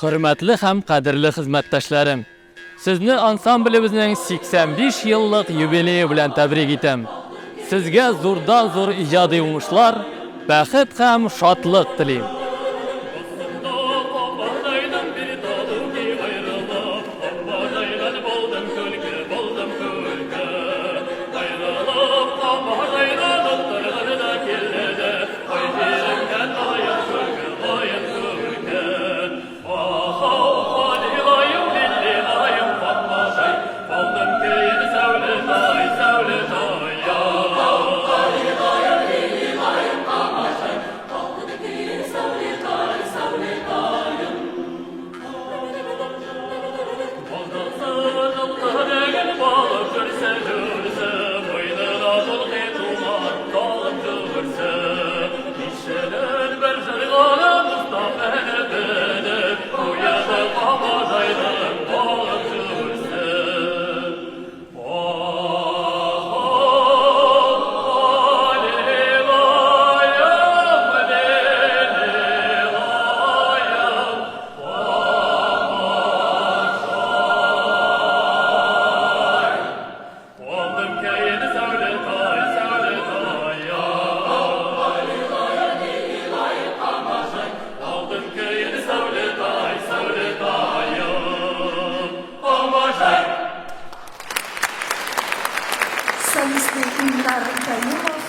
Hürmetli hem qadrli xizmatdoshlarim, sizni ansamblimizning 85 yillik yubileyi bilan tabrik etam. Sizga zo'rdan zo'r ijodiy yumushlar, baxt ham shodlik tilayman. Solistli Ünlar Kayımov,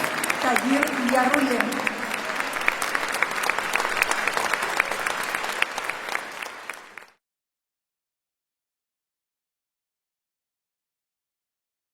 Tagir Yarulin.